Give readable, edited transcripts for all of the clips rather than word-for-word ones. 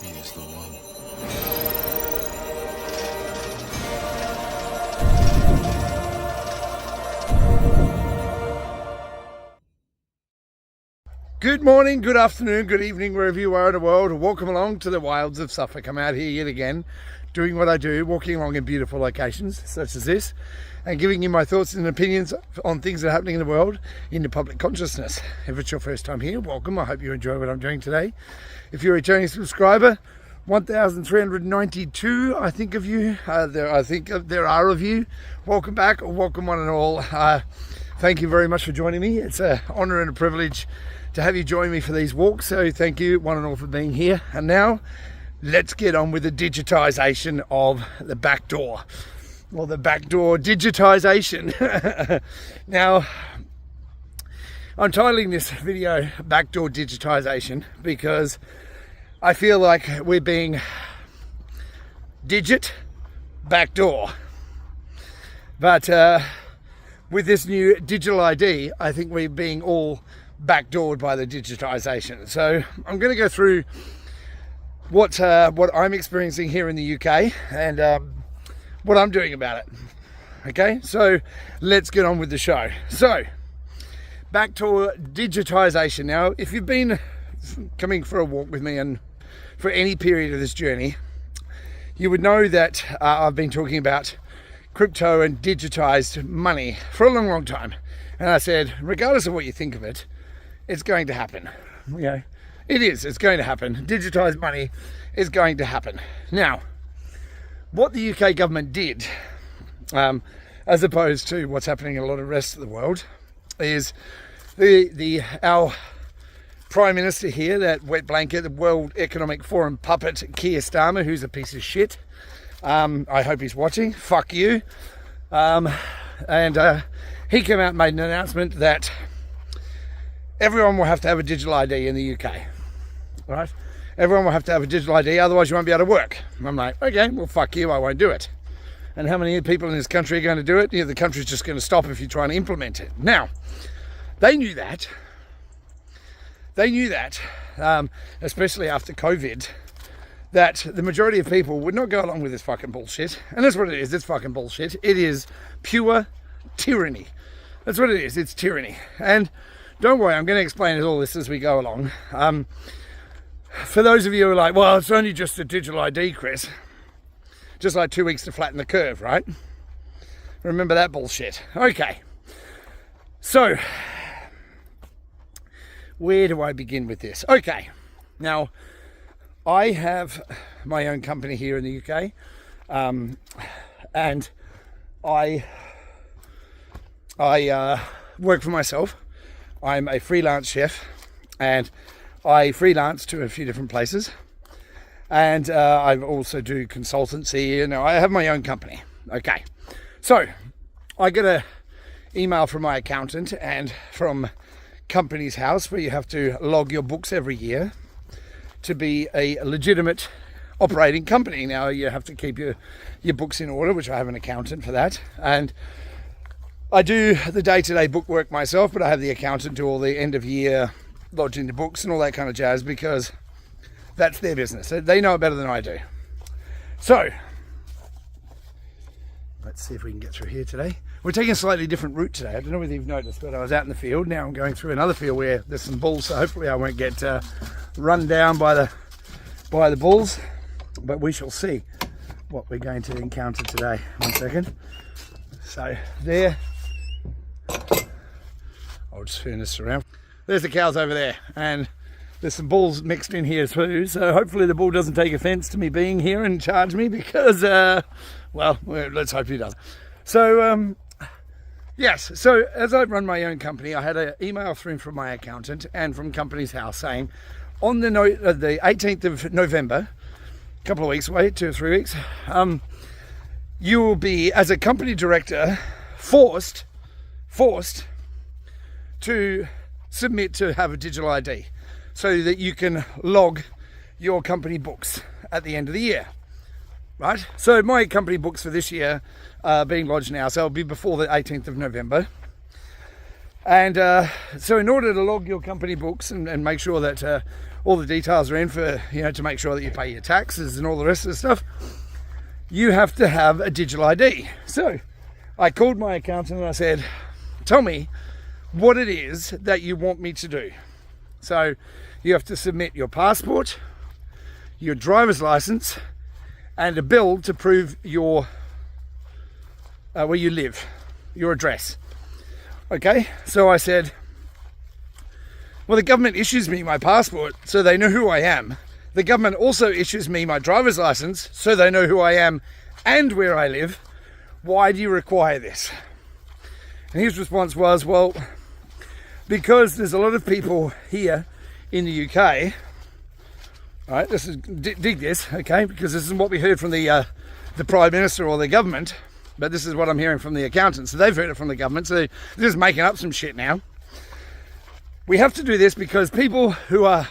He's the one. Good morning, good afternoon, good evening, wherever you are in the world. Welcome along to the wilds of Suffolk. I'm out here yet again, doing what I do, walking along in beautiful locations such as this, and giving you my thoughts and opinions on things that are happening in the world in the public consciousness. If it's your first time here, welcome. I hope you enjoy what I'm doing today. If you're a returning subscriber, 1,392, I think of you. There are of you. Welcome back, or welcome one and all. Thank you very much for joining me. It's an honour and a privilege to have you join me for these walks. So thank you one and all for being here. And now let's get on with the digitization of the backdoor. Well, the backdoor digitization. Now, I'm titling this video Backdoor Digitization because I feel like we're being backdoor. But with this new digital ID, I think we're being all backdoored by the digitization. So I'm going to go through what I'm experiencing here in the UK and what I'm doing about it. Okay, so let's get on with the show. So backdoor digitization. Now, if you've been coming for a walk with me and for any period of this journey, you would know that I've been talking about crypto and digitized money for a long time. And I said, regardless of what you think of it, it's going to happen. Okay, it's going to happen. Digitized money is going to happen. Now, what the UK government did, as opposed to what's happening in a lot of the rest of the world, is our Prime Minister here, that wet blanket, the World Economic Forum puppet, Keir Starmer, who's a piece of shit. I hope he's watching. Fuck you. He came out and made an announcement that everyone will have to have a digital ID in the UK. Right? Everyone will have to have a digital ID, otherwise you won't be able to work. And I'm like, okay, well, fuck you, I won't do it. And how many people in this country are going to do it? The country's just going to stop if you try and implement it. Now, they knew that. Especially after COVID, that the majority of people would not go along with this fucking bullshit. And that's what it is. It's fucking bullshit. It is pure tyranny. That's what it is. It's tyranny. And don't worry, I'm going to explain all this as we go along. For those of you who are like, well, it's only just a digital ID, Chris. Just like 2 weeks to flatten the curve, right? Remember that bullshit. Okay. So, where do I begin with this? Okay. Now, I have my own company here in the UK. And I work for myself. I'm a freelance chef, and I freelance to a few different places, and I also do consultancy. I have my own company. Okay, so I get an email from my accountant and from Companies House, where you have to log your books every year to be a legitimate operating company. Now, you have to keep your books in order, which I have an accountant for that, and I do the day-to-day book work myself, but I have the accountant do all the end-of-year lodging the books and all that kind of jazz, because that's their business. They know it better than I do. So, let's see if we can get through here today. We're taking a slightly different route today. I don't know whether you've noticed, but I was out in the field. Now I'm going through another field where there's some bulls, so hopefully I won't get run down by the bulls. But we shall see what we're going to encounter today. 1 second. So, there. I'll just turn this around. There's the cows over there, and There's some bulls mixed in here too, so hopefully the bull doesn't take offence to me being here and charge me because, well, let's hope he does. So, yes, so as I run my own company, I had an email through from my accountant and from Companies House saying on the 18th of November, a couple of weeks away, 2 or 3 weeks, you will be, as a company director, forced to submit to have a digital ID so that you can log your company books at the end of the year, right? So my company books for this year are being lodged now, so it'll be before the 18th of November. And so in order to log your company books and make sure that all the details are in for, to make sure that you pay your taxes and all the rest of the stuff, you have to have a digital ID. So I called my accountant and I said, tell me what it is that you want me to do. So you have to submit your passport, your driver's license, and a bill to prove your where you live, your address. Okay, so I said, well, the government issues me my passport so they know who I am. The government also issues me my driver's license so they know who I am and where I live. Why do you require this? And his response was, well, because there's a lot of people here in the UK, right? This is dig this, okay? Because this is what we heard from the Prime Minister or the government, but this is what I'm hearing from the accountants. So they've heard it from the government, so they're just making up some shit now. We have to do this because people who are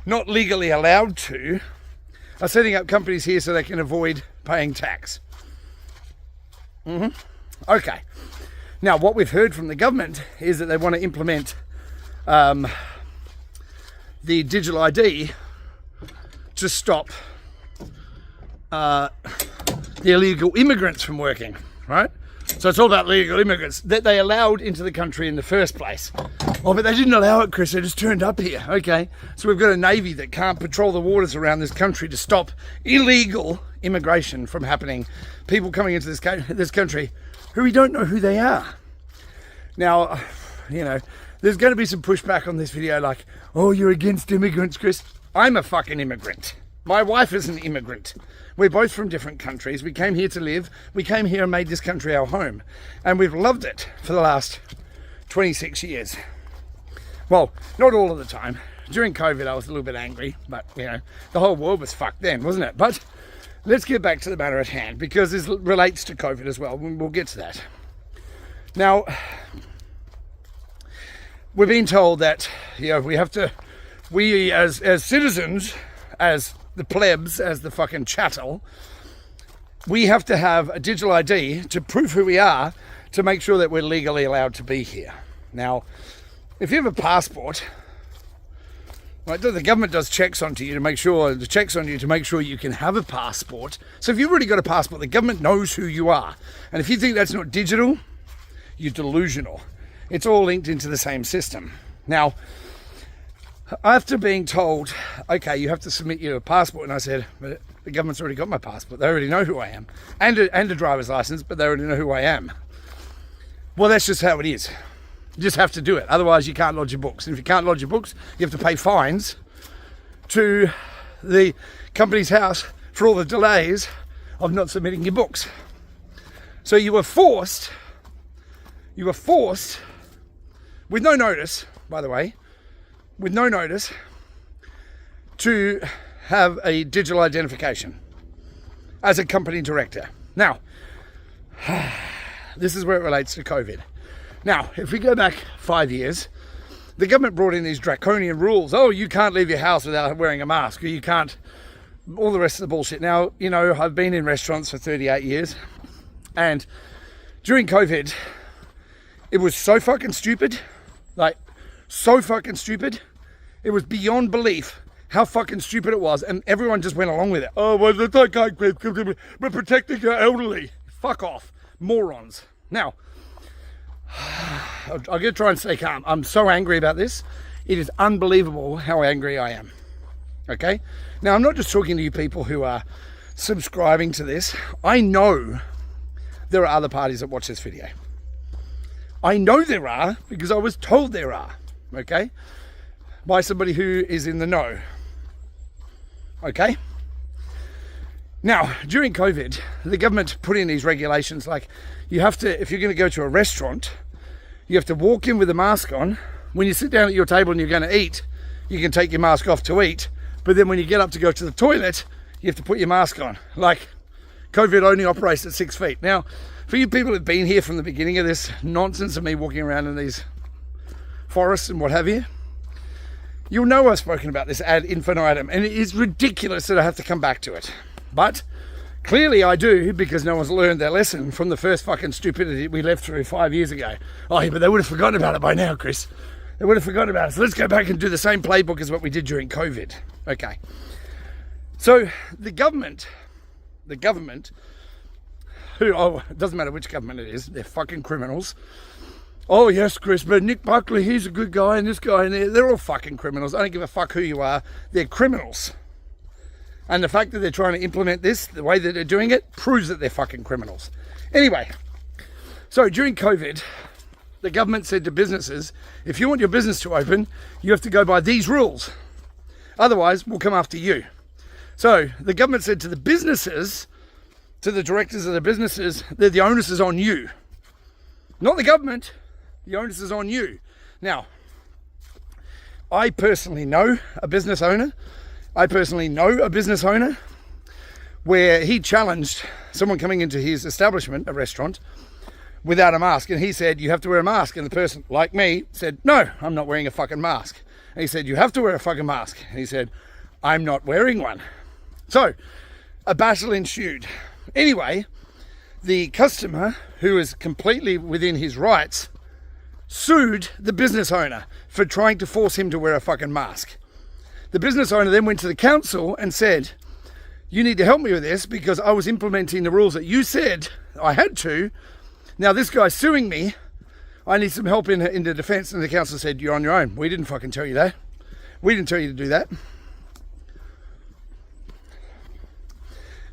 not legally allowed to are setting up companies here so they can avoid paying tax. Okay. Now, what we've heard from the government is that they want to implement the digital ID to stop the illegal immigrants from working, right? So it's all about legal immigrants that they allowed into the country in the first place. Oh, but they didn't allow it, Chris. They just turned up here. Okay. So we've got a navy that can't patrol the waters around this country to stop illegal immigration from happening. People coming into this country who we don't know who they are. Now, there's going to be some pushback on this video like, oh, you're against immigrants, Chris. I'm a fucking immigrant. My wife is an immigrant. We're both from different countries. We came here to live. We came here and made this country our home. And we've loved it for the last 26 years. Well, not all of the time. During COVID, I was a little bit angry, but, the whole world was fucked then, wasn't it? But let's get back to the matter at hand, because this relates to COVID as well. We'll get to that. Now, we're being told that, we as citizens, as the plebs, as the fucking chattel, we have to have a digital ID to prove who we are, to make sure that we're legally allowed to be here. Now, if you have a passport, right, the government does checks on you to make sure you can have a passport. So if you've already got a passport, the government knows who you are. And if you think that's not digital, you're delusional. It's all linked into the same system. Now, after being told, okay, you have to submit your passport, and I said, but the government's already got my passport. They already know who I am. And a driver's license, but they already know who I am. Well, that's just how it is. You just have to do it. Otherwise, you can't lodge your books. And if you can't lodge your books, you have to pay fines to the Companies House for all the delays of not submitting your books. So you were forced, with no notice, by the way, to have a digital identification as a company director. Now, this is where it relates to COVID. Now, if we go back 5 years, the government brought in these draconian rules. Oh, you can't leave your house without wearing a mask, or you can't, all the rest of the bullshit. Now, I've been in restaurants for 38 years, and during COVID, it was so fucking stupid, It was beyond belief how fucking stupid it was, and everyone just went along with it. Oh, well, it's okay, we're protecting our elderly. Fuck off, morons. Now, I'm going to try and stay calm. I'm so angry about this. It is unbelievable how angry I am. Okay? Now, I'm not just talking to you people who are subscribing to this. I know there are other parties that watch this video. I know there are, because I was told there are. Okay? by somebody who is in the know. Okay? Now, during COVID, the government put in these regulations like you have to, if you're going to go to a restaurant, you have to walk in with a mask on. When you sit down at your table and you're going to eat, you can take your mask off to eat. But then when you get up to go to the toilet, you have to put your mask on. Like, COVID only operates at 6 feet. Now, for you people who've been here from the beginning of this nonsense of me walking around in these forests and what have you, you'll know I've spoken about this ad infinitum, and it is ridiculous that I have to come back to it. But clearly I do, because no one's learned their lesson from the first fucking stupidity we lived through 5 years ago. Oh, yeah, but they would have forgotten about it by now, Chris. They would have forgotten about it. So let's go back and do the same playbook as what we did during COVID. Okay. So the government, who, oh, it doesn't matter which government it is, they're fucking criminals. Oh, yes, Chris, but Nick Buckley, he's a good guy, and this guy, and they're all fucking criminals. I don't give a fuck who you are. They're criminals. And the fact that they're trying to implement this, the way that they're doing it, proves that they're fucking criminals. Anyway, so during COVID, the government said to businesses, if you want your business to open, you have to go by these rules. Otherwise, we'll come after you. So the government said to the businesses, to the directors of the businesses, that the onus is on you. Not the government, the onus is on you. Now, I personally know a business owner where he challenged someone coming into his establishment, a restaurant, without a mask. And he said, you have to wear a mask. And the person, like me, said, no, I'm not wearing a fucking mask. And he said, you have to wear a fucking mask. And he said, I'm not wearing one. So, a battle ensued. Anyway, the customer, who is completely within his rights, sued the business owner for trying to force him to wear a fucking mask. The business owner then went to the council and said, you need to help me with this because I was implementing the rules that you said I had to. Now this guy's suing me. I need some help in the defense. And the council said, you're on your own. We didn't fucking tell you that. We didn't tell you to do that.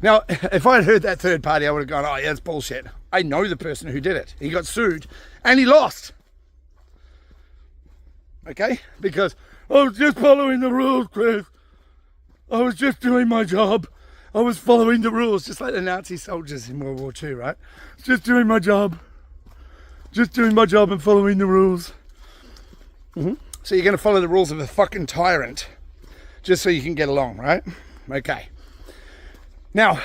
Now, if I had heard that third party, I would have gone, oh, yeah, that's bullshit. I know the person who did it. He got sued and he lost. Okay? Because I was just following the rules, Chris. I was just doing my job. I was following the rules, just like the Nazi soldiers in World War II, right? Just doing my job. Just doing my job and following the rules. Mm-hmm. So you're going to follow the rules of a fucking tyrant just so you can get along, right? Okay. Now,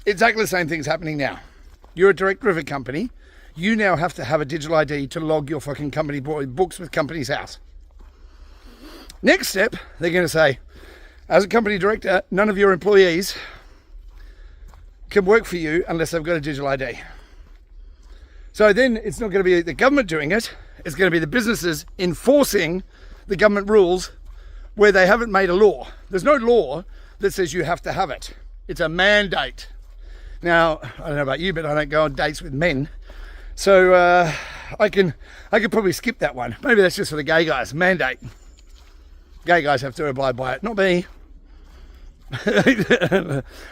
exactly the same thing's happening now. You're a director of a company. You now have to have a digital ID to log your fucking company books with Companies House. Next step, they're going to say, as a company director, none of your employees can work for you unless they've got a digital ID. So then it's not going to be the government doing it. It's going to be the businesses enforcing the government rules where they haven't made a law. There's no law that says you have to have it. It's a mandate. Now, I don't know about you, but I don't go on dates with men. So I could probably skip that one. Maybe that's just for the gay guys. Mandate. Gay guys have to abide by it, not me.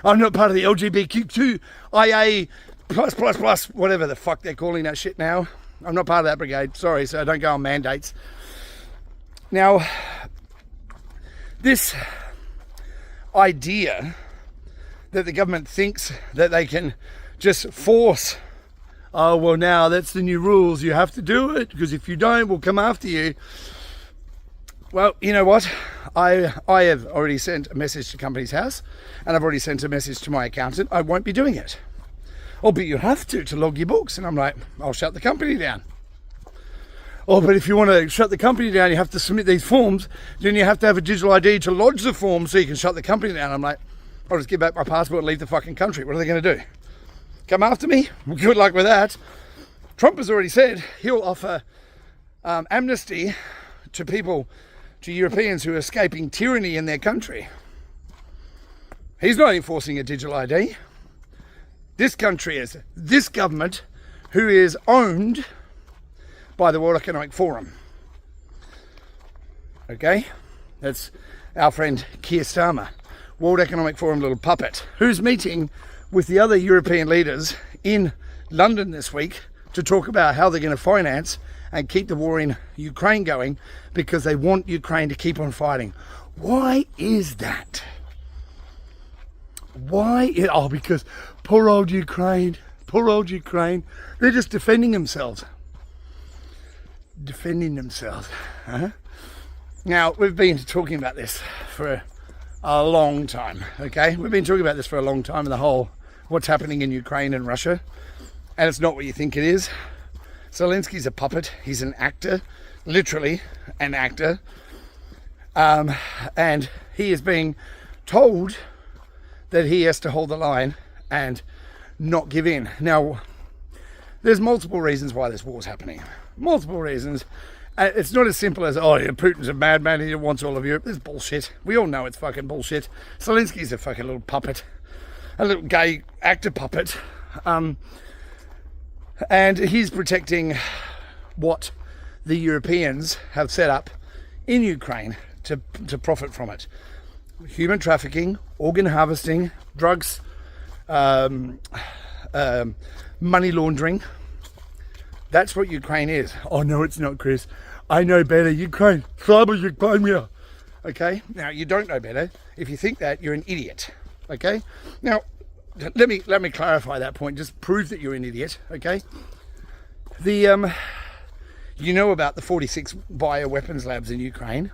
I'm not part of the LGBTQIA plus, whatever the fuck they're calling that shit now. I'm not part of that brigade. Sorry, so I don't go on mandates. Now, this idea that the government thinks that they can just force, oh, well, now that's the new rules. You have to do it because if you don't, we'll come after you. Well, you know what? I have already sent a message to Companies House and I've already sent a message to my accountant. I won't be doing it. Oh, but you have to log your books. And I'm like, I'll shut the company down. Oh, but if you want to shut the company down, you have to submit these forms. Then you have to have a digital ID to lodge the form so you can shut the company down. I'm like, I'll just give back my passport and leave the fucking country. What are they going to do? Come after me? Well, good luck with that. Trump has already said he'll offer amnesty to people, to Europeans who are escaping tyranny in their country. He's not enforcing a digital ID. This country is, this government, who is owned by the World Economic Forum. Okay? That's our friend Keir Starmer, World Economic Forum little puppet, who's meeting with the other European leaders in London this week to talk about how they're going to finance and keep the war in Ukraine going because they want Ukraine to keep on fighting. Why is that? Why? Oh, because poor old Ukraine, poor old Ukraine. They're just defending themselves. Defending themselves. Huh? Now, we've been talking about this for a long time, okay? We've been talking about this for a long time, and the whole what's happening in Ukraine and Russia, and it's not what you think it is. Zelensky's a puppet. He's an actor, literally an actor, and he is being told that he has to hold the line and not give in. Now, there's multiple reasons why this war's happening. Multiple reasons. It's not as simple as, oh, yeah, Putin's a madman and he wants all of Europe. It's bullshit. We all know it's fucking bullshit. Zelensky's a fucking little puppet. A little gay actor puppet. And he's protecting what the Europeans have set up in Ukraine to profit from it. Human trafficking, organ harvesting, drugs, money laundering. That's what Ukraine is. Oh, no, it's not, Chris. I know better. Ukraine. Cyber Ukraine. Okay? Now, you don't know better. If you think that, you're an idiot. Okay? Now, let me clarify that point. Just prove that you're an idiot. Okay? You know about the 46 bioweapons labs in Ukraine.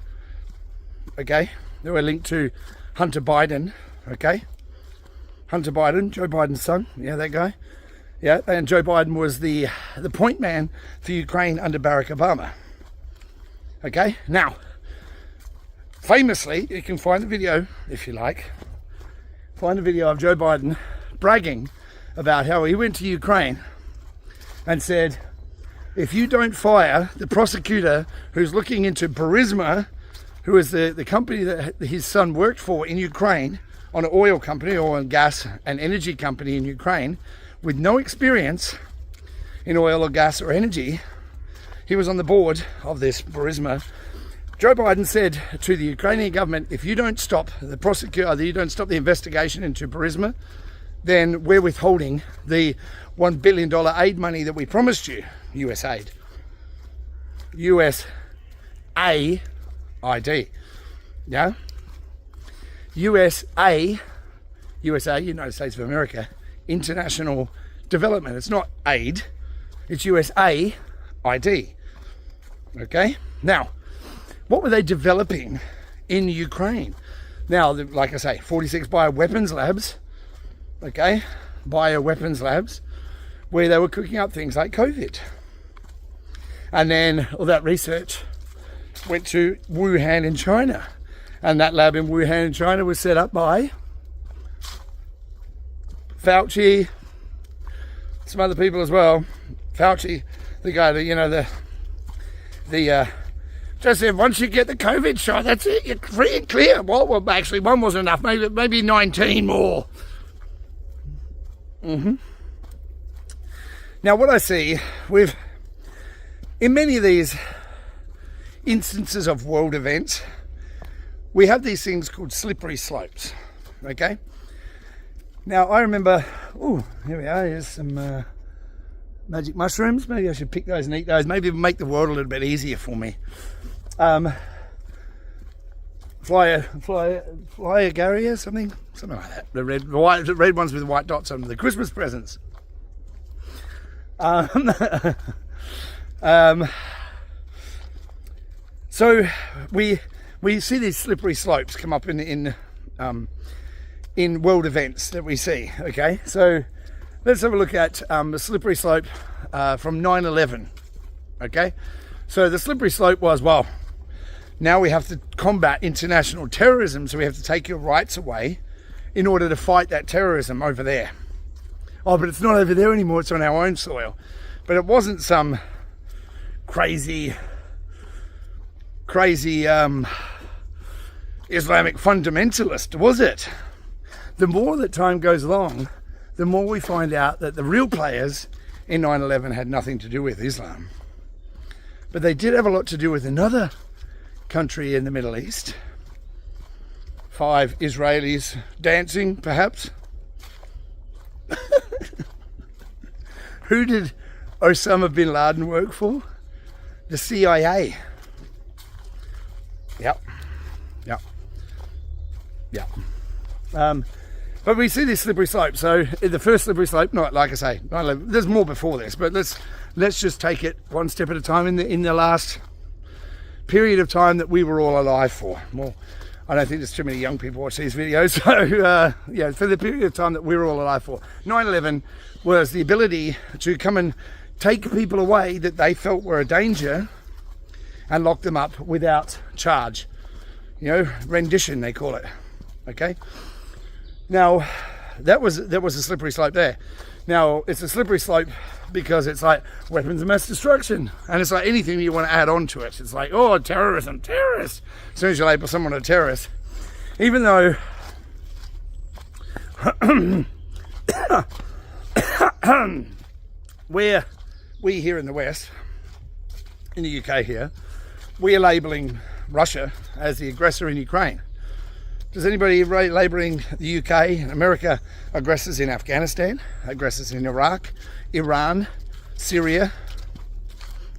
Okay? They were linked to Hunter Biden. Okay? Hunter Biden, Joe Biden's son. Yeah, that guy. Yeah, and Joe Biden was the point man for Ukraine under Barack Obama. Okay, now, famously, you can find the video, if you like, find a video of Joe Biden bragging about how he went to Ukraine and said, if you don't fire the prosecutor who's looking into Burisma, who is the company that his son worked for in Ukraine, on an oil company, oil and gas and energy company in Ukraine, with no experience in oil or gas or energy. He was on the board of this Burisma. Joe Biden said to the Ukrainian government, if you don't stop the prosecutor, you don't stop the investigation into Burisma, then we're withholding the $1 billion aid money that we promised you. US aid. USA ID. Yeah? USA, United States of America, international development. It's not aid, it's USA ID. Okay? Now, what were they developing in Ukraine? Now, like I say, 46 bioweapons labs, okay? Bioweapons labs, where they were cooking up things like COVID. And then all that research went to Wuhan in China. And that lab in Wuhan in China was set up by Fauci, some other people as well. Fauci, the guy that, you know, the just said, once you get the COVID shot, that's it, you're free and clear. Well, actually, one wasn't enough, maybe 19 more. Now, what I see in many of these instances of world events, we have these things called slippery slopes, okay? Now, I remember, here we are, here's some magic mushrooms. Maybe I should pick those and eat those. Maybe it'll make the world a little bit easier for me. Flatearth, something like that. The red ones with white dots on them, the Christmas presents. So we see these slippery slopes come up in world events that we see. Okay, so let's have a look at the slippery slope from 9/11. Okay, so the slippery slope was, well, now we have to combat international terrorism, so we have to take your rights away in order to fight that terrorism over there. Oh, but it's not over there anymore, it's on our own soil. But it wasn't some crazy Islamic fundamentalist, was it? The more that time goes along, the more we find out that the real players in 9/11 had nothing to do with Islam. But they did have a lot to do with another country in the Middle East. 5 Israelis dancing, perhaps. Who did Osama bin Laden work for? the CIA. Yep. But we see this slippery slope. So the first slippery slope, not like I say, 9/11, there's more before this, but let's just take it one step at a time. In the last period of time that we were all alive for. Well, I don't think there's too many young people watch these videos. So for the period of time that we were all alive for, 9/11 was the ability to come and take people away that they felt were a danger and lock them up without charge. Rendition, they call it. Okay. Now, that was a slippery slope there. Now, it's a slippery slope because it's like weapons of mass destruction. And it's like anything you want to add on to it. It's like, oh, terrorism, terrorist. As soon as you label someone a terrorist. Even though we here in the West, in the UK here, we are labelling Russia as the aggressor in Ukraine. Does anybody labelling the UK and America aggressors in Afghanistan, aggressors in Iraq, Iran, Syria,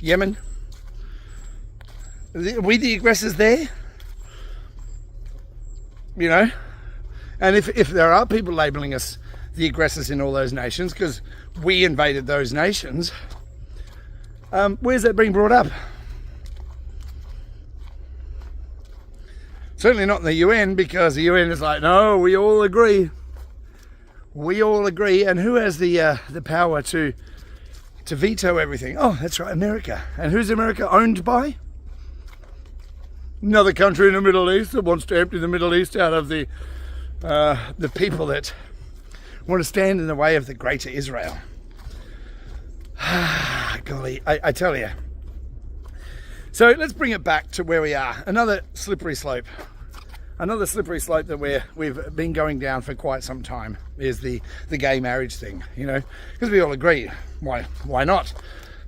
Yemen? Are we the aggressors there? And if there are people labelling us the aggressors in all those nations because we invaded those nations, where's that being brought up? Certainly not in the UN, because the UN is like, no, we all agree. We all agree. And who has the power to veto everything? Oh, that's right, America. And who's America owned by? Another country in the Middle East that wants to empty the Middle East out of the people that want to stand in the way of the greater Israel. Golly, I tell you. So let's bring it back to where we are. Another slippery slope. Another slippery slope that we've been going down for quite some time is the gay marriage thing, because we all agree, why not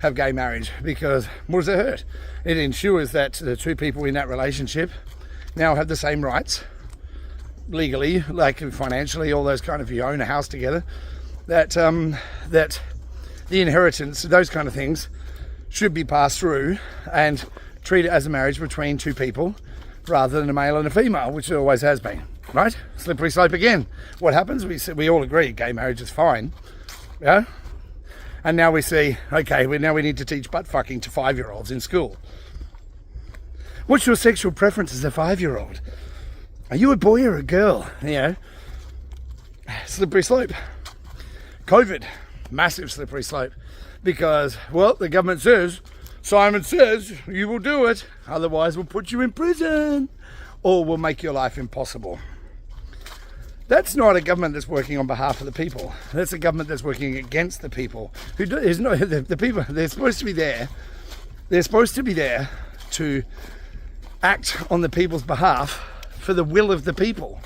have gay marriage? Because what does it hurt? It ensures that the two people in that relationship now have the same rights, legally, like financially, all those kind of, you own a house together, that the inheritance, those kind of things, should be passed through and treated as a marriage between two people rather than a male and a female, which it always has been, right? Slippery slope again. What happens? We all agree gay marriage is fine, yeah? And now we see, okay, we need to teach butt fucking to 5-year-olds in school. What's your sexual preference as a 5-year-old? Are you a boy or a girl? Slippery slope. COVID, massive slippery slope. Because, well, the government says, Simon says, you will do it. Otherwise, we'll put you in prison. Or we'll make your life impossible. That's not a government that's working on behalf of the people. That's a government that's working against the people. The people, they're supposed to be there. They're supposed to be there to act on the people's behalf for the will of the people.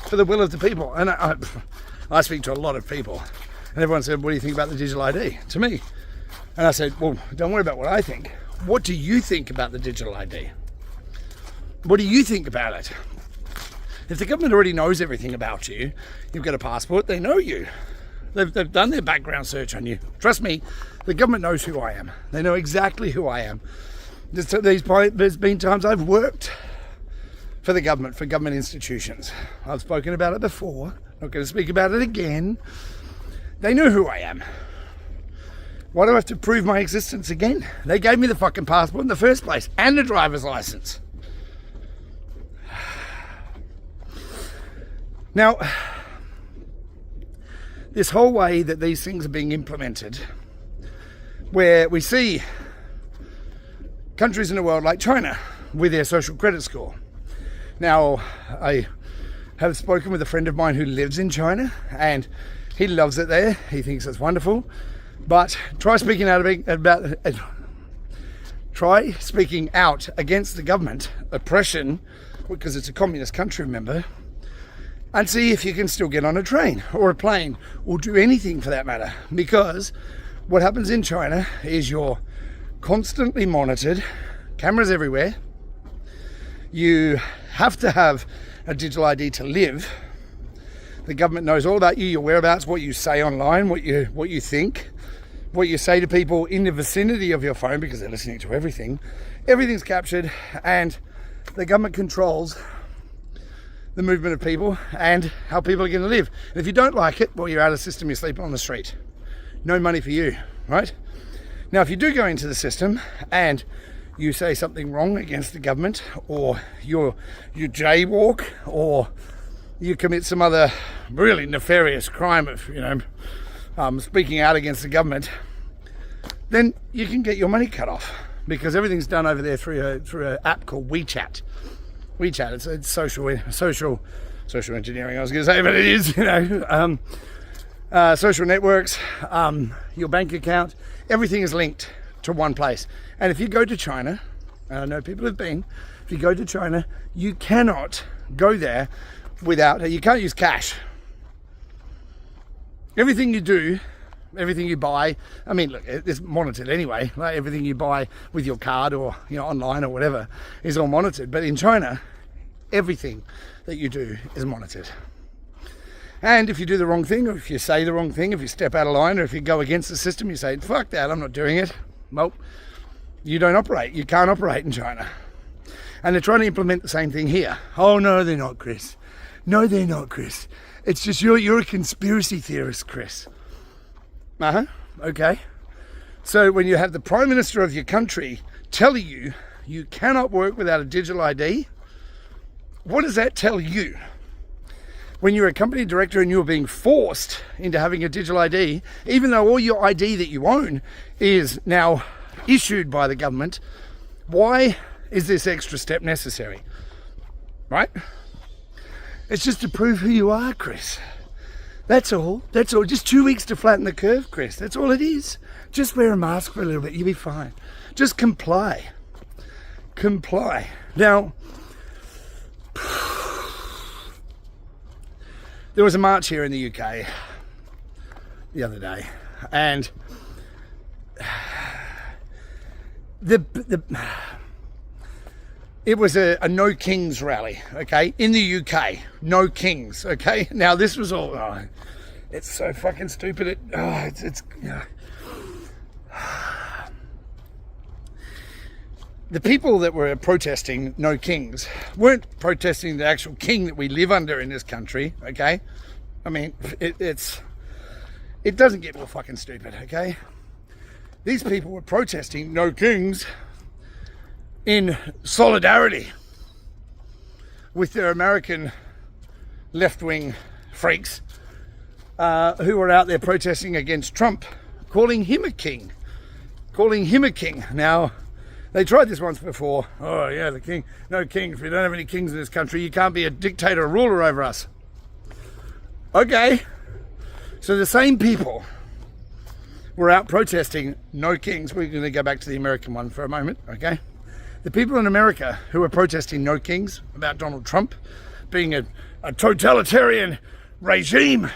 For the will of the people. And I speak to a lot of people. And everyone said, what do you think about the digital ID? To me. And I said, well, don't worry about what I think. What do you think about the digital ID? What do you think about it? If the government already knows everything about you, you've got a passport, they know you. They've done their background search on you. Trust me, the government knows who I am. They know exactly who I am. There's been times I've worked for the government, for government institutions. I've spoken about it before. Not going to speak about it again. They know who I am. Why do I have to prove my existence again? They gave me the fucking passport in the first place and the driver's license. Now, this whole way that these things are being implemented, where we see countries in the world like China with their social credit score. Now, I have spoken with a friend of mine who lives in China, and he loves it there. He thinks it's wonderful. But try speaking out against the government oppression, because it's a communist country, remember, and see if you can still get on a train or a plane or do anything for that matter. Because what happens in China is you're constantly monitored, cameras everywhere. You have to have a digital ID to live. The government knows all about you, your whereabouts, what you say online, what you think, what you say to people in the vicinity of your phone, because they're listening to everything. Everything's captured, and the government controls the movement of people and how people are going to live. And if you don't like it, well, you're out of the system, you're sleeping on the street. No money for you, right? Now, if you do go into the system and you say something wrong against the government, or you jaywalk, or you commit some other really nefarious crime of, speaking out against the government, then you can get your money cut off, because everything's done over there through an app called WeChat. It's social engineering, I was going to say, but it is, social networks, your bank account, everything is linked to one place. And if you go to China, and I know people have been, if you go to China, you cannot go there you can't use cash. Everything you do, everything you buy, I mean, look, it's monitored anyway. Like everything you buy with your card or online or whatever is all monitored. But in China, everything that you do is monitored. And if you do the wrong thing, or if you say the wrong thing, if you step out of line, or if you go against the system, you say, fuck that, I'm not doing it. Well, you don't operate. You can't operate in China. And they're trying to implement the same thing here. Oh, no, they're not, Chris. No, they're not, Chris. It's just you're a conspiracy theorist, Chris. Okay. So when you have the Prime Minister of your country telling you you cannot work without a digital ID, what does that tell you? When you're a company director and you're being forced into having a digital ID, even though all your ID that you own is now issued by the government, why is this extra step necessary? Right? It's just to prove who you are, Chris. That's all. Just 2 weeks to flatten the curve, Chris. That's all it is. Just wear a mask for a little bit. You'll be fine. Just comply. Now, there was a march here in the UK the other day, and it was a no kings rally, okay, in the UK. No kings, okay. Now this was all. It's so fucking stupid. The people that were protesting no kings weren't protesting the actual king that we live under in this country, okay? I mean, it doesn't get more fucking stupid, okay? These people were protesting no kings in solidarity with their American left-wing freaks who were out there protesting against Trump, calling him a king. Now, they tried this once before. Oh yeah, the king. No kings. We don't have any kings in this country. You can't be a dictator or ruler over us. Okay. So the same people were out protesting no kings. We're going to go back to the American one for a moment, okay? The people in America who were protesting no kings about Donald Trump being a totalitarian regime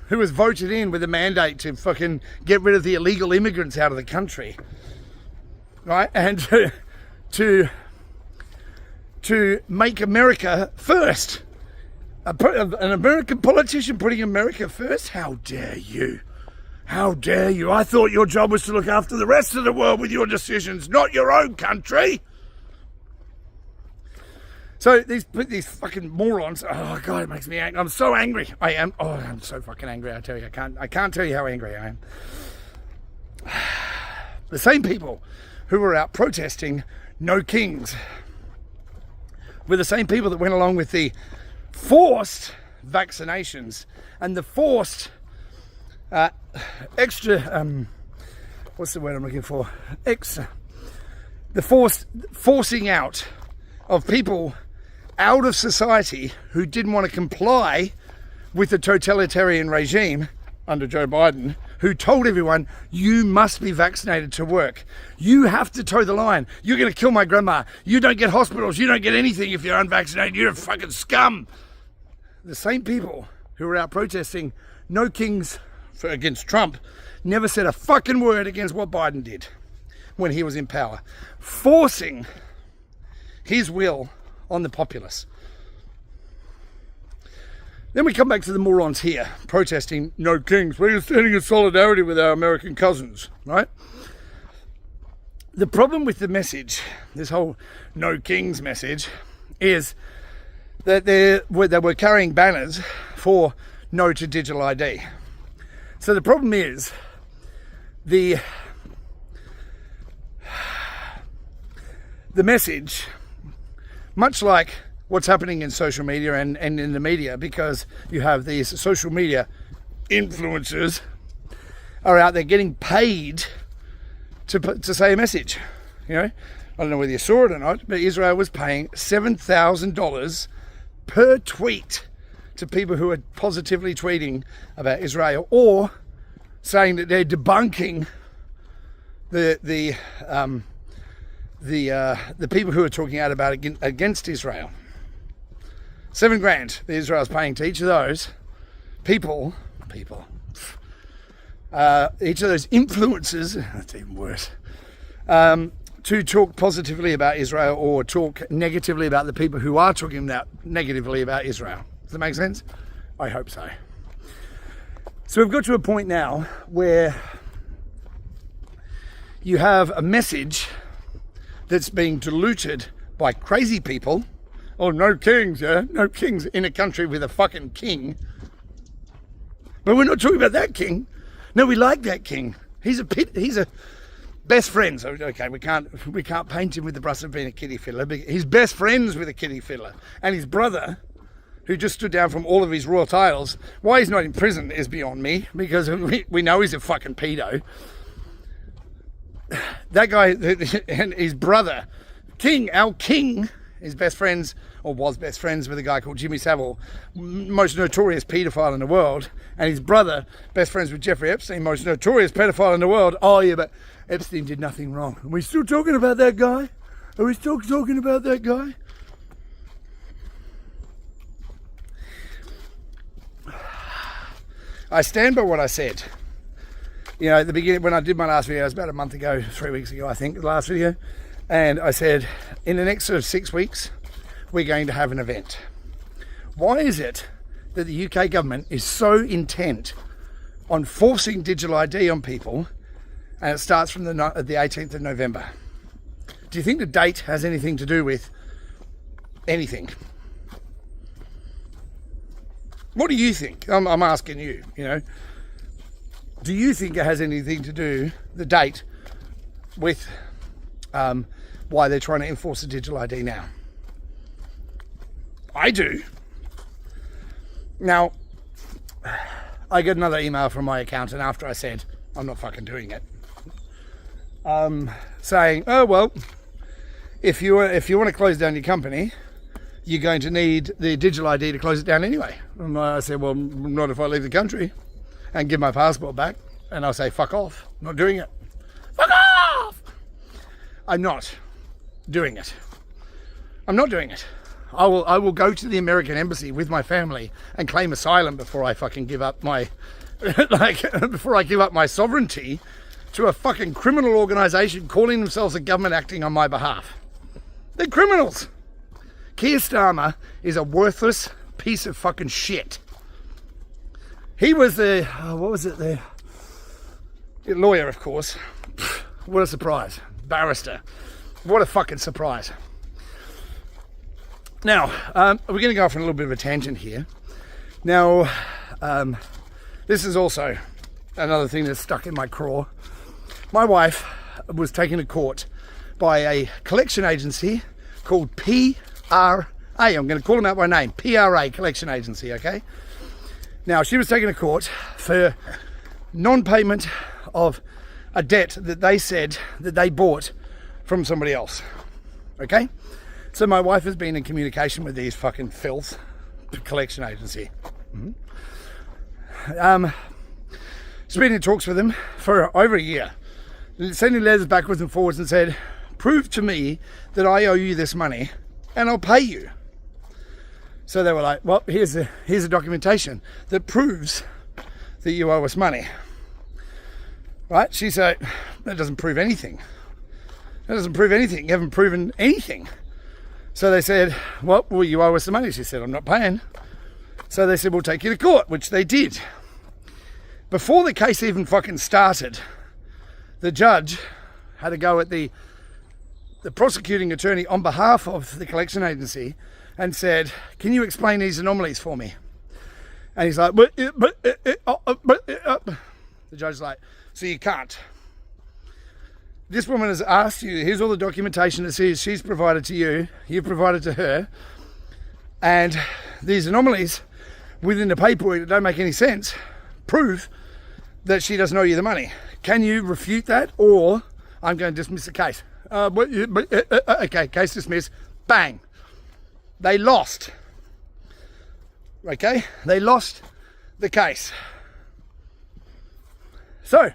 who was voted in with a mandate to fucking get rid of the illegal immigrants out of the country, right? And to make America first. An American politician putting America first? How dare you? How dare you? I thought your job was to look after the rest of the world with your decisions, not your own country. So these fucking morons, oh God, it makes me angry. I'm so angry. I'm so fucking angry, I tell you. I can't tell you how angry I am. The same people who were out protesting no kings were the same people that went along with the forced vaccinations and the forced what's the word I'm looking for? The forcing out of people out of society who didn't want to comply with the totalitarian regime under Joe Biden, who told everyone, you must be vaccinated to work. You have to toe the line. You're going to kill my grandma. You don't get hospitals. You don't get anything if you're unvaccinated. You're a fucking scum. The same people who were out protesting no kings against Trump never said a fucking word against what Biden did when he was in power, forcing his will on the populace. Then we come back to the morons here protesting no kings. We're standing in solidarity with our American cousins, right? The problem with the message, this whole no kings message, is that they were carrying banners for no to digital ID. So the problem is the message, much like what's happening in social media and in the media, because you have these social media influencers are out there getting paid to say a message. You know, I don't know whether you saw it or not, but Israel was paying $7,000 per tweet to people who are positively tweeting about Israel or saying that they're debunking the people who are talking out about it against Israel. $7,000 that Israel's paying to each of those people, each of those influencers, that's even worse, to talk positively about Israel or talk negatively about the people who are talking negatively about Israel. Does that make sense? I hope so. So we've got to a point now where you have a message that's being diluted by crazy people. Oh, no kings, yeah? No kings in a country with a fucking king. But we're not talking about that king. No, we like that king. He's a best friends. Okay, we can't paint him with the brush of being a kiddie fiddler. But he's best friends with a kiddie fiddler. And his brother, who just stood down from all of his royal titles, why he's not in prison is beyond me, because we know he's a fucking pedo. That guy and his brother, our king, is best friends, or was best friends with a guy called Jimmy Savile, most notorious paedophile in the world, and his brother, best friends with Jeffrey Epstein, most notorious pedophile in the world. Oh yeah, but Epstein did nothing wrong. Are we still talking about that guy? Are we still talking about that guy? I stand by what I said. You know, at the beginning, when I did my last video, it was about a month ago, 3 weeks ago, I think, the last video. And I said, in the next sort of 6 weeks, we're going to have an event. Why is it that the UK government is so intent on forcing digital ID on people, and it starts from the 18th of November? Do you think the date has anything to do with anything? What do you think? I'm asking you, you know. Do you think it has anything to do, the date, with why they're trying to enforce the digital ID now? I do. Now, I got another email from my accountant after I said, I'm not fucking doing it. Saying, oh, well, if you want to close down your company, you're going to need the digital ID to close it down anyway. And I said, well, not if I leave the country and give my passport back. And I'll say, fuck off. I'm not doing it. Fuck off! I'm not doing it. I'm not doing it. I will go to the American embassy with my family and claim asylum before I fucking give up my before I give up my sovereignty to a fucking criminal organisation calling themselves a government acting on my behalf. They're criminals. Keir Starmer is a worthless piece of fucking shit. He was the lawyer, of course. What a surprise. Barrister. What a fucking surprise. Now, we're going to go off on a little bit of a tangent here. Now, this is also another thing that's stuck in my craw. My wife was taken to court by a collection agency called PRA. I'm going to call them out by name. PRA Collection Agency, okay? Now, she was taken to court for non-payment of a debt that they said that they bought from somebody else, okay? So my wife has been in communication with these fucking filth collection agency. She's been in talks with them for over a year, sending letters backwards and forwards and said, prove to me that I owe you this money and I'll pay you. So they were like, well, here's the documentation that proves that you owe us money. Right? She said, that doesn't prove anything. That doesn't prove anything. You haven't proven anything. So they said, well, you owe us the money. She said, I'm not paying. So they said, we'll take you to court, which they did. Before the case even fucking started, the judge had a go at the prosecuting attorney on behalf of the collection agency and said, can you explain these anomalies for me? And he's like, the judge's like, so you can't. This woman has asked you, here's all the documentation that says she's provided to you, you've provided to her, and these anomalies within the paperwork that don't make any sense prove that she doesn't owe you the money. Can you refute that, or I'm going to dismiss the case? Okay, case dismissed. Bang. They lost. Okay? They lost the case. So,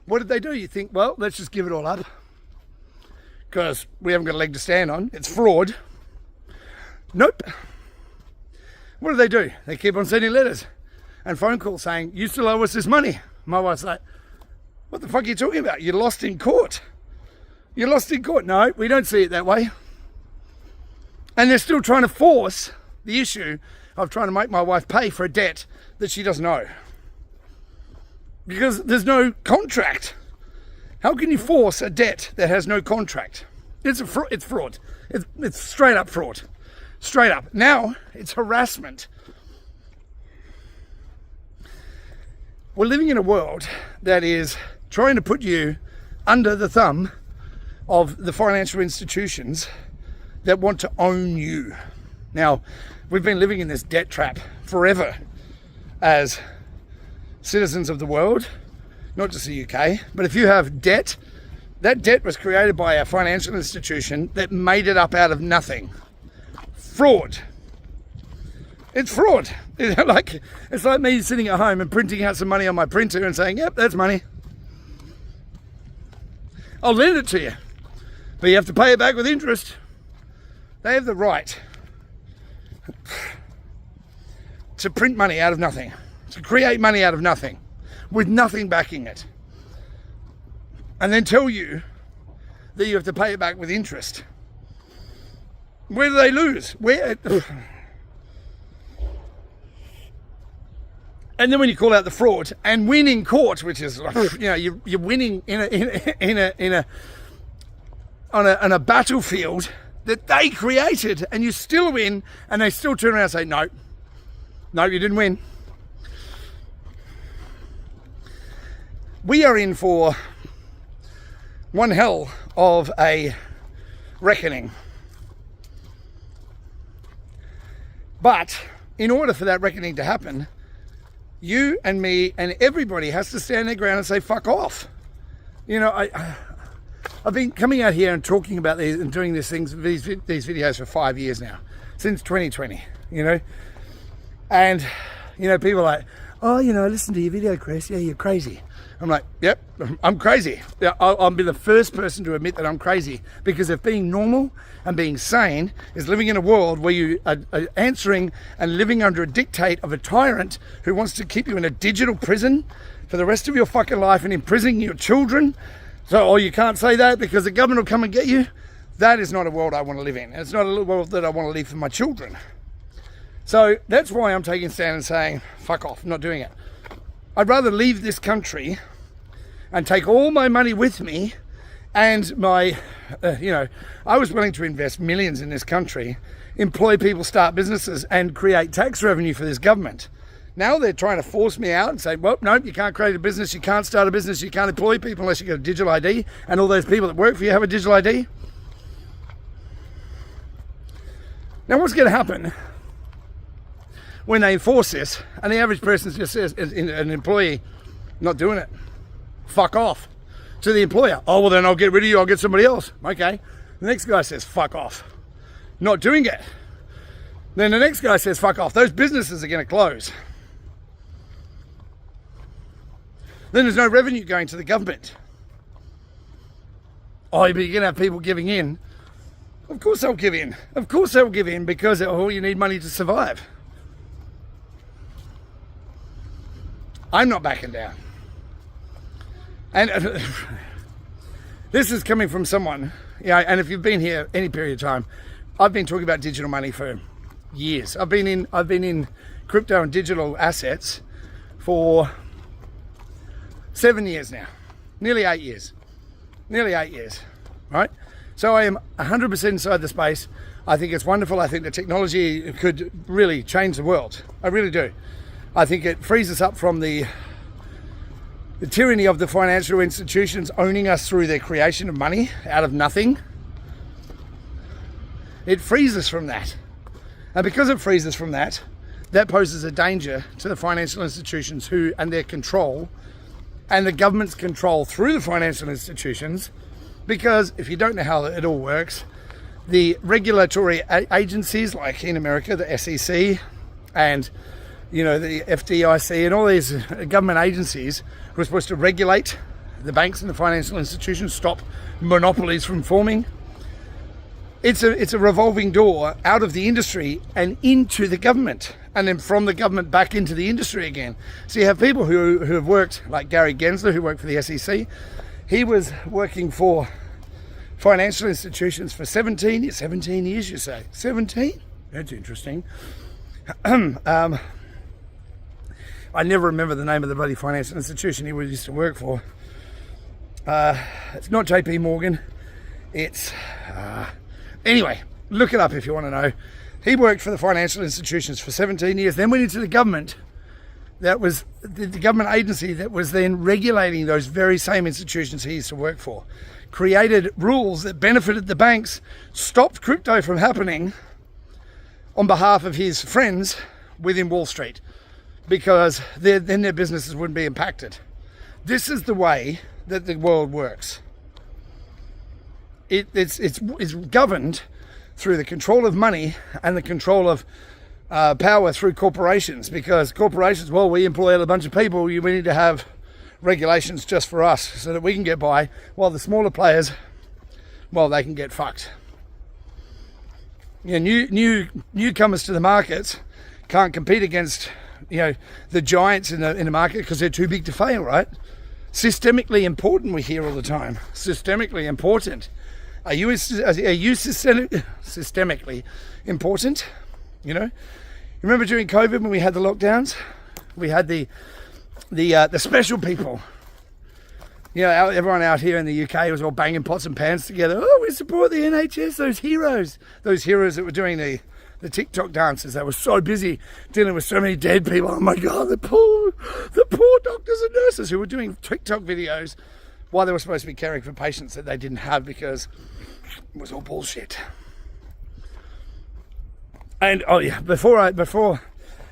what did they do? You think, well, let's just give it all up because we haven't got a leg to stand on. It's fraud. Nope. What do? They keep on sending letters and phone calls saying, you still owe us this money. My wife's like, what the fuck are you talking about? You lost in court. You lost in court. No, we don't see it that way. And they're still trying to force the issue of trying to make my wife pay for a debt that she doesn't owe. Because there's no contract. How can you force a debt that has no contract? It's fraud. It's straight up fraud. Straight up. Now it's harassment. We're living in a world that is trying to put you under the thumb of the financial institutions that want to own you. Now, we've been living in this debt trap forever as citizens of the world, not just the UK, but if you have debt, that debt was created by a financial institution that made it up out of nothing. Fraud. It's fraud. It's like me sitting at home and printing out some money on my printer and saying, yep, that's money. I'll lend it to you, but you have to pay it back with interest. They have the right to print money out of nothing, to create money out of nothing, with nothing backing it, and then tell you that you have to pay it back with interest. Where do they lose? And then when you call out the fraud and win in court, which is, you're winning on a battlefield that they created, and you still win, and they still turn around and say, no, you didn't win. We are in for one hell of a reckoning. But in order for that reckoning to happen, you and me and everybody has to stand their ground and say, fuck off. I've been coming out here and talking about these and doing these videos for 5 years now, since 2020, and, people are like, oh, I listened to your video, Chris. Yeah, you're crazy. I'm like, yep, I'm crazy. Yeah, I'll be the first person to admit that I'm crazy, because if being normal and being sane is living in a world where you are answering and living under a dictate of a tyrant who wants to keep you in a digital prison for the rest of your fucking life and imprisoning your children, so, you can't say that because the government will come and get you, that is not a world I want to live in. It's not a world that I want to leave for my children. So that's why I'm taking a stand and saying, fuck off, I'm not doing it. I'd rather leave this country and take all my money with me and my, I was willing to invest millions in this country, employ people, start businesses, and create tax revenue for this government. Now they're trying to force me out and say, well, no, you can't create a business, you can't start a business, you can't employ people unless you get a digital ID, and all those people that work for you have a digital ID. Now what's going to happen when they enforce this and the average person just says, an employee, not doing it, fuck off, to the employer? Oh, well then I'll get rid of you, I'll get somebody else. Okay. The next guy says, fuck off, not doing it. Then the next guy says, fuck off. Those businesses are going to close. Then there's no revenue going to the government. Oh, but you're going to have people giving in. Of course they'll give in. Of course they'll give in, because you need money to survive. I'm not backing down. And this is coming from someone, and if you've been here any period of time, I've been talking about digital money for years. I've been in crypto and digital assets for 7 years now, nearly 8 years, right? So I am 100% inside the space. I think it's wonderful. I think the technology could really change the world. I really do. I think it frees us up from the tyranny of the financial institutions owning us through their creation of money out of nothing. It frees us from that. And because it frees us from that, that poses a danger to the financial institutions and their control, and the government's control through the financial institutions. Because if you don't know how it all works, the regulatory agencies, like in America, the SEC and the FDIC and all these government agencies who are supposed to regulate the banks and the financial institutions, stop monopolies from forming. It's a revolving door out of the industry and into the government, and then from the government back into the industry again. So you have people who have worked, like Gary Gensler, who worked for the SEC. He was working for financial institutions for 17 years, you say? 17? That's interesting. I never remember the name of the bloody financial institution he used to work for. It's not JP Morgan. It's... Anyway, look it up if you want to know. He worked for the financial institutions for 17 years, then went into the government. That was the government agency that was then regulating those very same institutions he used to work for. Created rules that benefited the banks, stopped crypto from happening on behalf of his friends within Wall Street, because then their businesses wouldn't be impacted. This is the way that the world works. It's governed through the control of money and the control of power through corporations, because corporations, well, we employ a bunch of people, we need to have regulations just for us so that we can get by, while the smaller players, well, they can get fucked. Newcomers to the markets can't compete against the giants in the market because they're too big to fail, right? Systemically important, we hear all the time. Systemically important. Are you systemically important? Remember during COVID when we had the lockdowns, we had the special people. Everyone out here in the UK was all banging pots and pans together. Oh, we support the NHS, those heroes that were doing the TikTok dances. They were so busy dealing with so many dead people. Oh my God, the poor doctors and nurses who were doing TikTok videos while they were supposed to be caring for patients that they didn't have, because it was all bullshit. And before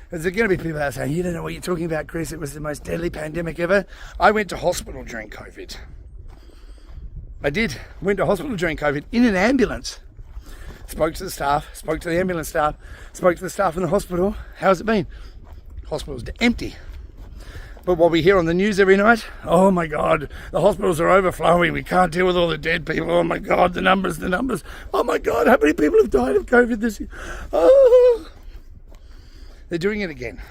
there's going to be people out saying, you don't know what you're talking about, Chris, it was the most deadly pandemic ever. I went to hospital during COVID. I did. Went to hospital during COVID in an ambulance. Spoke to the staff, spoke to the ambulance staff, spoke to the staff in the hospital. How's it been? Hospital's empty. But what we hear on the news every night, oh my God, the hospitals are overflowing. We can't deal with all the dead people. Oh my God, the numbers. Oh my God, how many people have died of COVID this year? Oh. They're doing it again.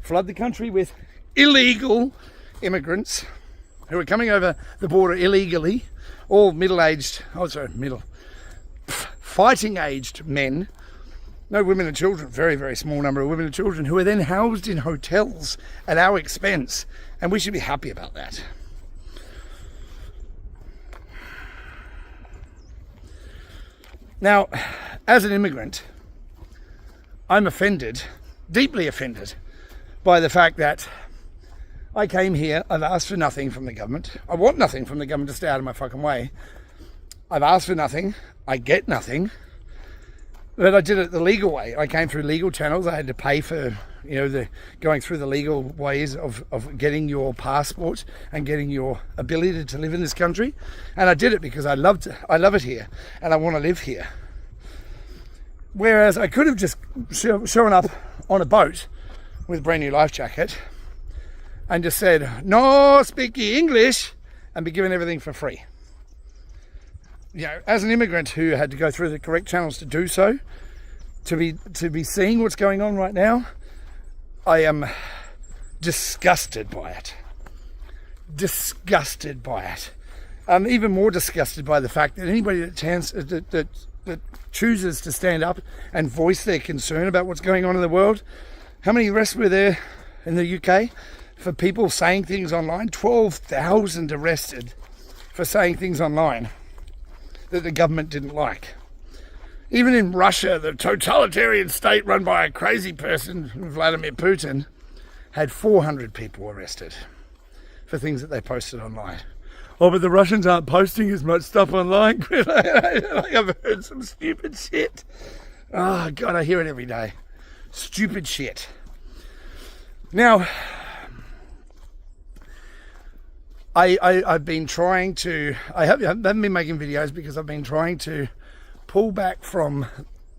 Flood the country with illegal immigrants who are coming over the border illegally, all fighting-aged men. No women and children, very, very small number of women and children, who are then housed in hotels at our expense. And we should be happy about that. Now, as an immigrant, I'm offended, deeply offended, by the fact that I came here, I've asked for nothing from the government. I want nothing from the government to stay out of my fucking way. I've asked for nothing, I get nothing. But I did it the legal way. I came through legal channels. I had to pay for, going through the legal ways of getting your passport and getting your ability to live in this country. And I did it because I love it here, and I want to live here. Whereas I could have just shown up on a boat with a brand new life jacket and just said, "No speaky English," and be given everything for free. As an immigrant who had to go through the correct channels to do so, to be seeing what's going on right now, I am disgusted by it. Disgusted by it. I'm even more disgusted by the fact that anybody that chooses to stand up and voice their concern about what's going on in the world How many arrests were there in the UK for people saying things online? 12,000 arrested for saying things online that the government didn't like. Even in Russia, the totalitarian state run by a crazy person, Vladimir Putin, had 400 people arrested for things that they posted online. Oh, but the Russians aren't posting as much stuff online. Like I've heard some stupid shit. Oh, God, I hear it every day. Stupid shit. Now, I've been trying to... I haven't been making videos because I've been trying to pull back from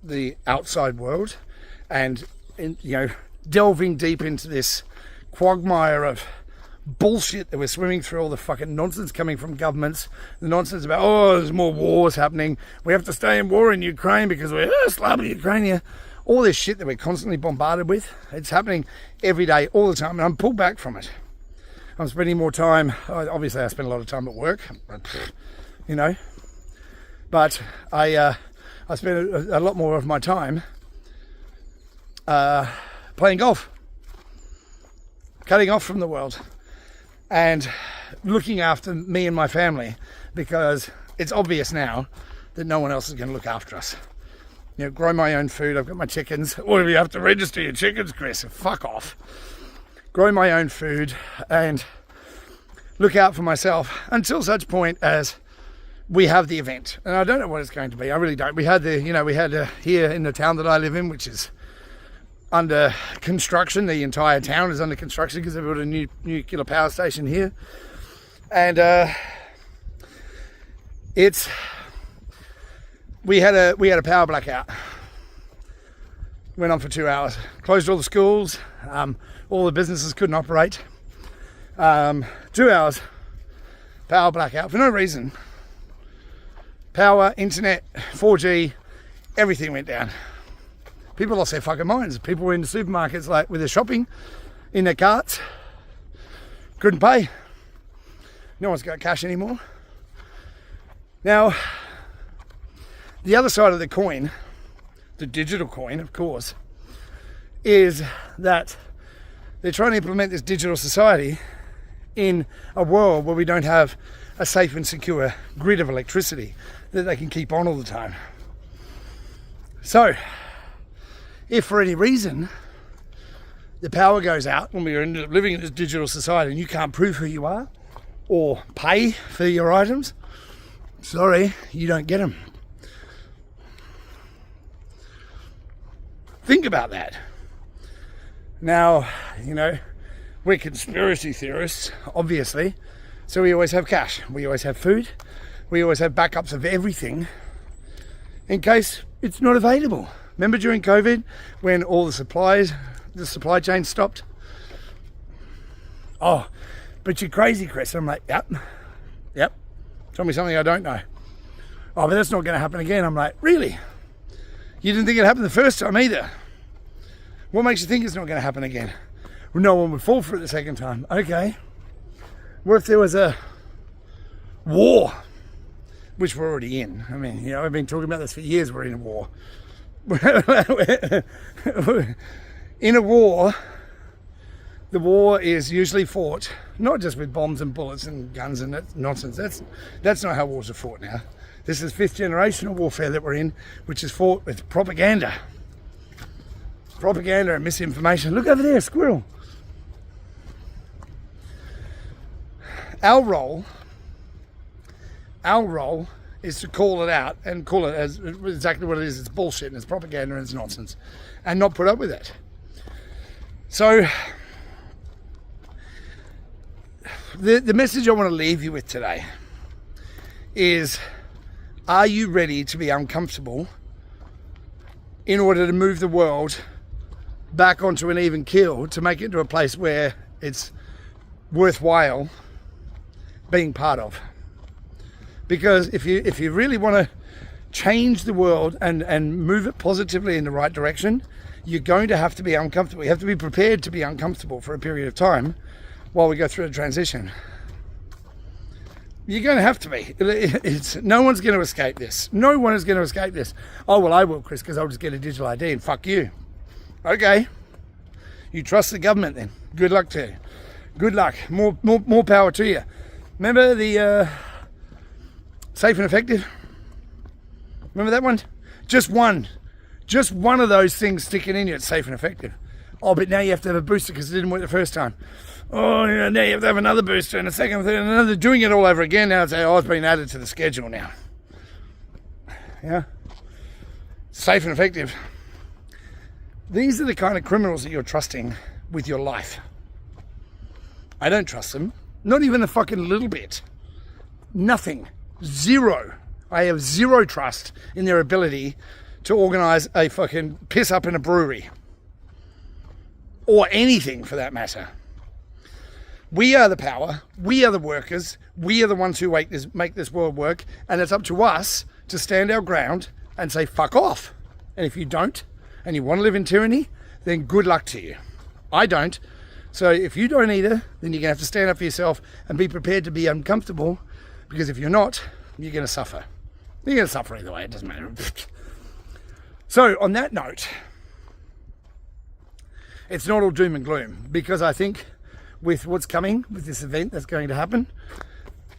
the outside world and, delving deep into this quagmire of bullshit that we're swimming through, all the fucking nonsense coming from governments, the nonsense about, there's more wars happening, we have to stay in war in Ukraine because we're slamming Ukraine, all this shit that we're constantly bombarded with. It's happening every day, all the time, and I'm pulled back from it. I'm spending more time, obviously I spend a lot of time at work, but I spend a lot more of my time playing golf, cutting off from the world, and looking after me and my family, because it's obvious now that no one else is going to look after us. Grow my own food. I've got my chickens. Or do you have to register your chickens, Chris? Fuck off. Grow my own food and look out for myself until such point as we have the event. And I don't know what it's going to be. I really don't. We had here in the town that I live in, which is under construction. The entire town is under construction because they've built a new nuclear power station here, and we had a power blackout. Went on for 2 hours. Closed all the schools. All the businesses couldn't operate. 2 hours power blackout for no reason. Power, internet, 4G, everything went down. People lost their fucking minds. People were in the supermarkets, like with their shopping in their carts. Couldn't pay. No one's got cash anymore. Now, the other side of the coin, the digital coin, of course, is that they're trying to implement this digital society in a world where we don't have a safe and secure grid of electricity that they can keep on all the time. So, if for any reason the power goes out when we are living in this digital society and you can't prove who you are or pay for your items, sorry, you don't get them. Think about that. Now, we're conspiracy theorists, obviously, so we always have cash, we always have food, we always have backups of everything in case it's not available. Remember during COVID when all the supply chain stopped? Oh, but you're crazy, Chris. I'm like, yep. Tell me something I don't know. Oh, but that's not going to happen again. I'm like, really? You didn't think it happened the first time either? What makes you think it's not going to happen again? Well, no one would fall for it the second time. Okay. What if there was a war, which we're already in? I mean, I've been talking about this for years. We're in a war. In a war, the war is usually fought not just with bombs and bullets and guns and that nonsense. That's not how wars are fought now. This is 5th generational warfare that we're in, which is fought with propaganda and misinformation. Look over there, a squirrel. Our role is to call it out and call it as exactly what it is. It's bullshit and it's propaganda and it's nonsense, and not put up with it. So the message I want to leave you with today is, are you ready to be uncomfortable in order to move the world back onto an even keel, to make it to a place where it's worthwhile being part of? Because if you really want to change the world and move it positively in the right direction, you're going to have to be uncomfortable. You have to be prepared to be uncomfortable for a period of time while we go through a transition. You're going to have to be. No one's going to escape this. No one is going to escape this. Oh, well, I will, Chris, because I'll just get a digital ID and fuck you. Okay. You trust the government then. Good luck to you. Good luck. More power to you. Remember the safe and effective? Remember that one? Just one of those things sticking in you, it's safe and effective. Oh, but now you have to have a booster because it didn't work the first time. Oh, yeah, now you have to have another booster and a second, third, and another. Doing it all over again. Now it's been added to the schedule now. Yeah, safe and effective. These are the kind of criminals that you're trusting with your life. I don't trust them. Not even a fucking little bit. Nothing. Zero. I have zero trust in their ability to organise a fucking piss up in a brewery. Or anything for that matter. We are the power. We are the workers. We are the ones who make this world work. And it's up to us to stand our ground and say, fuck off. And if you don't, and you want to live in tyranny, then good luck to you. I don't. So if you don't either, then you're going to have to stand up for yourself and be prepared to be uncomfortable, because if you're not, you're going to suffer. You're going to suffer either way. It doesn't matter. So on that note, it's not all doom and gloom, because I think with what's coming, with this event that's going to happen,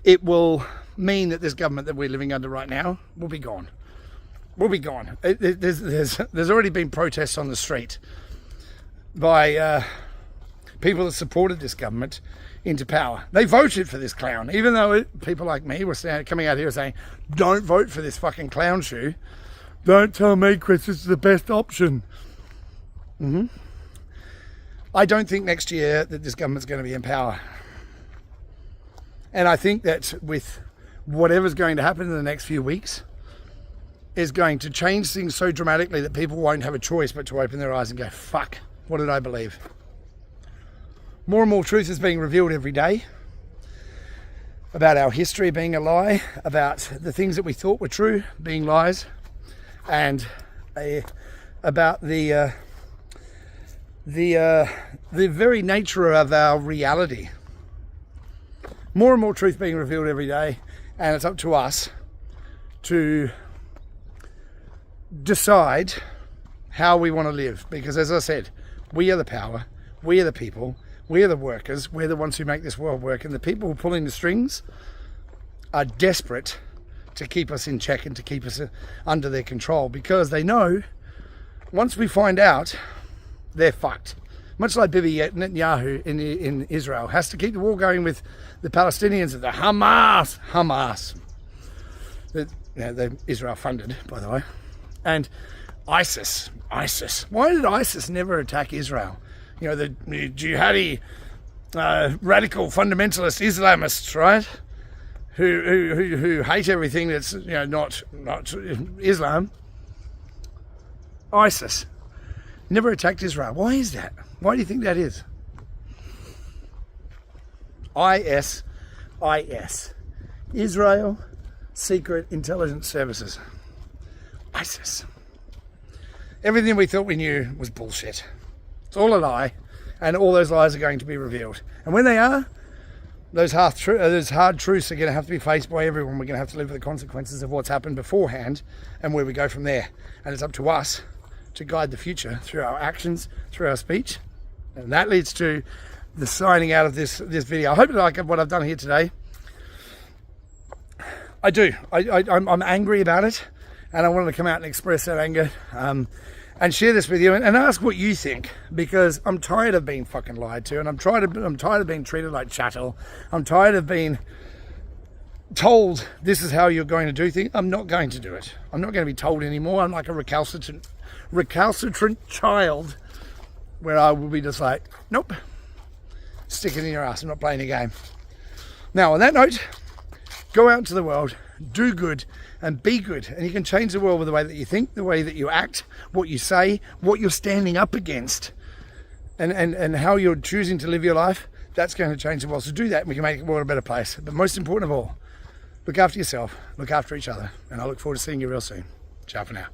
it will mean that this government that we're living under right now will be gone. Will be gone. There's already been protests on the street by people that supported this government into power. They voted for this clown, even though people like me were coming out here saying, don't vote for this fucking clown shoe. Don't tell me, Chris, this is the best option. I don't think next year that this government's going to be in power. And I think that with whatever's going to happen in the next few weeks is going to change things so dramatically that people won't have a choice but to open their eyes and go, fuck, what did I believe? More and more truth is being revealed every day about our history being a lie, about the things that we thought were true being lies, and about the very nature of our reality. More and more truth being revealed every day, and it's up to us to decide how we want to live, because as I said, we are the power, we are the people, we are the workers, we're the ones who make this world work, and the people pulling the strings are desperate to keep us in check and to keep us under their control, because they know once we find out, they're fucked. Much like Bibi Netanyahu in Israel has to keep the war going with the Palestinians and the Hamas. They're Israel funded, by the way. And ISIS. Why did ISIS never attack Israel? You know, the jihadi, radical fundamentalist Islamists, right? Who hate everything that's, you know, not Islam. ISIS never attacked Israel. Why is that? Why do you think that is? IS. Israel Secret Intelligence Services. ISIS. Everything we thought we knew was bullshit. It's all a lie, and all those lies are going to be revealed. And when they are, those hard truths are going to have to be faced by everyone. We're going to have to live with the consequences of what's happened beforehand and where we go from there. And it's up to us to guide the future through our actions, through our speech. And that leads to the signing out of this video. I hope you like what I've done here today. I do. I'm angry about it, and I wanted to come out and express that anger and share this with you and ask what you think, because I'm tired of being fucking lied to, and I'm tired of being treated like chattel. I'm tired of being told this is how you're going to do things. I'm not going to do it. I'm not going to be told anymore. I'm like a recalcitrant child, where I will be just like, nope, stick it in your ass. I'm not playing a game. Now, on that note, go out into the world, do good, and be good. And you can change the world with the way that you think, the way that you act, what you say, what you're standing up against, and how you're choosing to live your life. That's going to change the world. So do that, and we can make the world a better place. But most important of all, look after yourself, look after each other, and I look forward to seeing you real soon. Ciao for now.